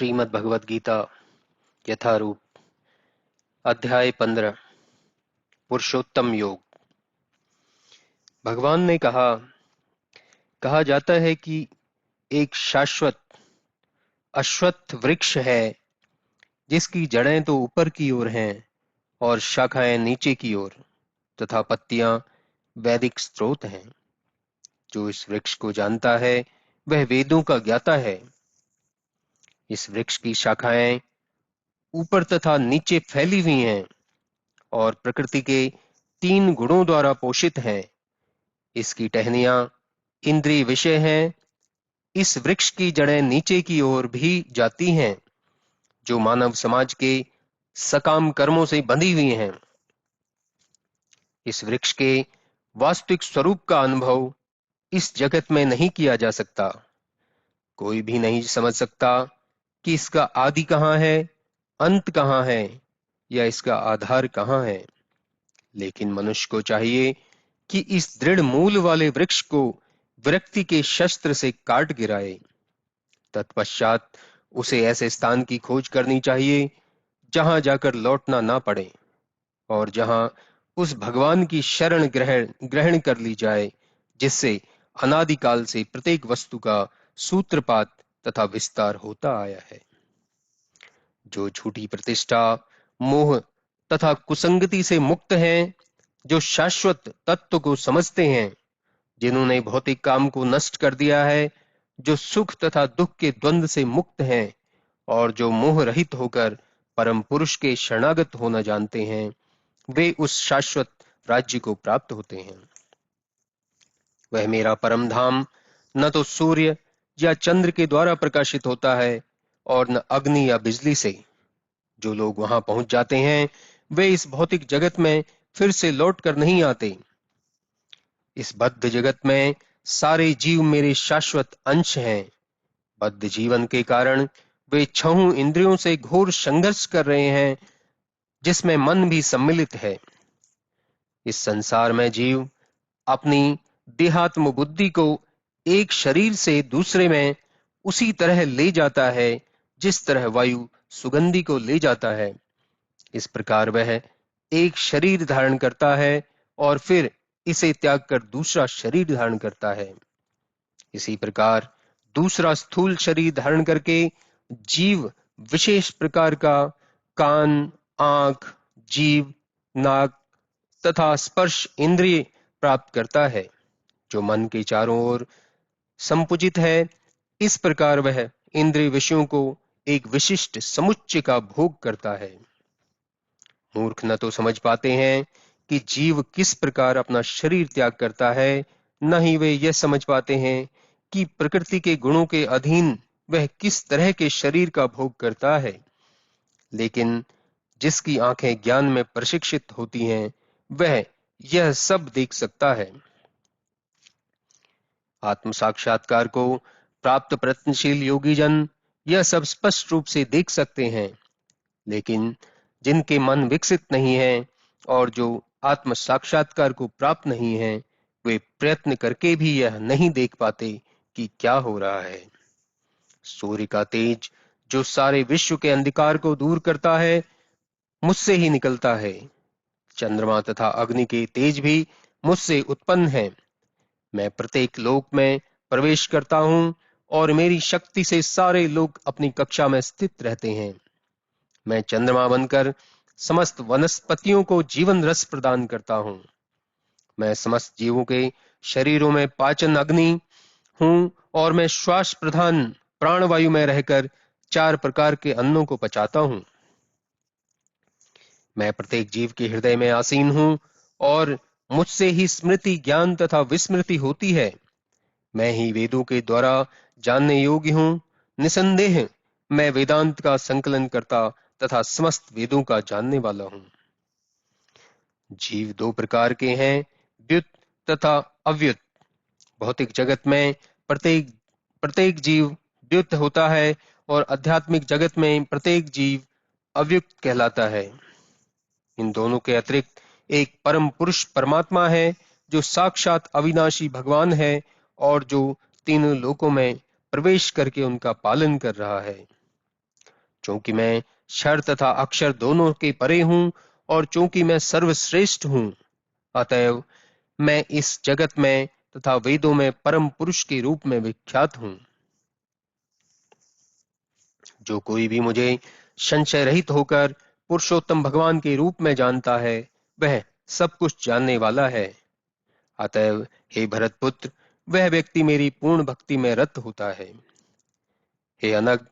श्रीमद् भगवद गीता यथारूप अध्याय 15 पुरुषोत्तम योग। भगवान ने कहा जाता है कि एक शाश्वत अश्वत्थ वृक्ष है जिसकी जड़ें तो ऊपर की ओर हैं और शाखाएं नीचे की ओर तथा पत्तियां वैदिक स्रोत हैं। जो इस वृक्ष को जानता है वह वेदों का ज्ञाता है। इस वृक्ष की शाखाएं ऊपर तथा नीचे फैली हुई हैं और प्रकृति के 3 गुणों द्वारा पोषित हैं। इसकी टहनियां इंद्रिय विषय हैं। इस वृक्ष की जड़ें नीचे की ओर भी जाती हैं जो मानव समाज के सकाम कर्मों से बंधी हुई हैं। इस वृक्ष के वास्तविक स्वरूप का अनुभव इस जगत में नहीं किया जा सकता। कोई भी नहीं समझ सकता कि इसका आदि कहां है, अंत कहां है या इसका आधार कहां है। लेकिन मनुष्य को चाहिए कि इस दृढ़ मूल वाले वृक्ष को विरक्ति के शस्त्र से काट गिराए। तत्पश्चात उसे ऐसे स्थान की खोज करनी चाहिए जहां जाकर लौटना ना पड़े और जहां उस भगवान की शरण ग्रहण कर ली जाए जिससे अनादिकाल से प्रत्येक वस्तु का सूत्रपात तथा विस्तार होता आया है। जो झूठी प्रतिष्ठा, मोह तथा कुसंगति से मुक्त हैं, जो शाश्वत तत्व को समझते हैं, जिन्होंने भौतिक काम को नष्ट कर दिया है, जो सुख तथा दुख के द्वंद्व से मुक्त हैं और जो मोह रहित होकर परम पुरुष के शरणागत होना जानते हैं, वे उस शाश्वत राज्य को प्राप्त होते हैं। वह मेरा परम धाम न तो सूर्य या चंद्र के द्वारा प्रकाशित होता है और न अग्नि या बिजली से। जो लोग वहां पहुंच जाते हैं वे इस भौतिक जगत में फिर से लौट कर नहीं आते। इस बद्ध जगत में सारे जीव मेरे शाश्वत अंश हैं। बद्ध जीवन के कारण वे 6 इंद्रियों से घोर संघर्ष कर रहे हैं जिसमें मन भी सम्मिलित है। इस संसार में जीव अपनी देहात्म बुद्धि को एक शरीर से दूसरे में उसी तरह ले जाता है जिस तरह वायु सुगंधि को ले जाता है। इस प्रकार वह एक शरीर धारण करता है और फिर इसे त्याग कर दूसरा शरीर धारण करता है। इसी प्रकार दूसरा स्थूल शरीर धारण करके जीव विशेष प्रकार का कान, आंख, जीभ, नाक तथा स्पर्श इंद्रिय प्राप्त करता है जो मन के चारों ओर संपुजित है। इस प्रकार वह इंद्रिय विषयों को एक विशिष्ट समुच्चय का भोग करता है। मूर्ख न तो समझ पाते हैं कि जीव किस प्रकार अपना शरीर त्याग करता है, न ही वे यह समझ पाते हैं कि प्रकृति के गुणों के अधीन वह किस तरह के शरीर का भोग करता है। लेकिन जिसकी आंखें ज्ञान में प्रशिक्षित होती हैं वह यह सब देख सकता है। आत्म साक्षात्कार को प्राप्त प्रयत्नशील योगी जन यह सब स्पष्ट रूप से देख सकते हैं। लेकिन जिनके मन विकसित नहीं है और जो आत्म साक्षात्कार को प्राप्त नहीं है, वे प्रयत्न करके भी यह नहीं देख पाते कि क्या हो रहा है। सूर्य का तेज जो सारे विश्व के अंधकार को दूर करता है, मुझसे ही निकलता है। चंद्रमा तथा अग्नि के तेज भी मुझसे उत्पन्न हैं। मैं प्रत्येक लोक में प्रवेश करता हूं और मेरी शक्ति से सारे लोग अपनी कक्षा में स्थित रहते हैं। मैं चंद्रमा बनकर समस्त वनस्पतियों को जीवन रस प्रदान करता हूं। मैं समस्त जीवों के शरीरों में पाचन अग्नि हूं और मैं श्वास प्रधान प्राणवायु में रहकर 4 प्रकार के अन्नों को पचाता हूं। मैं प्रत्येक जीव के हृदय में आसीन हूं और मुझसे ही स्मृति, ज्ञान तथा विस्मृति होती है। मैं ही वेदों के द्वारा जानने योग्य हूं। निसंदेह मैं वेदांत का संकलन करता तथा समस्त वेदों का जानने वाला हूं। जीव 2 प्रकार के हैं, व्युत तथा अव्युत। भौतिक जगत में प्रत्येक जीव व्युत होता है और आध्यात्मिक जगत में प्रत्येक जीव अव्युक्त कहलाता है। इन दोनों के अतिरिक्त एक परम पुरुष परमात्मा है जो साक्षात अविनाशी भगवान है और जो तीनों लोकों में प्रवेश करके उनका पालन कर रहा है। चूंकि मैं क्षर तथा अक्षर दोनों के परे हूं और चूंकि मैं सर्वश्रेष्ठ हूं, अतएव मैं इस जगत में तथा वेदों में परम पुरुष के रूप में विख्यात हूं। जो कोई भी मुझे संशय रहित होकर पुरुषोत्तम भगवान के रूप में जानता है, वह सब कुछ जानने वाला है। अतएव हे भरतपुत्र, वह व्यक्ति मेरी पूर्ण भक्ति में रत होता है। हे अनग,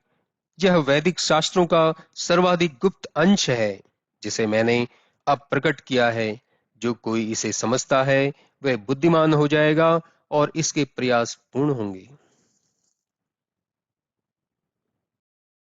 यह वैदिक शास्त्रों का सर्वाधिक गुप्त अंश है, जिसे मैंने अब प्रकट किया है। जो कोई इसे समझता है, वह बुद्धिमान हो जाएगा और इसके प्रयास पूर्ण होंगे।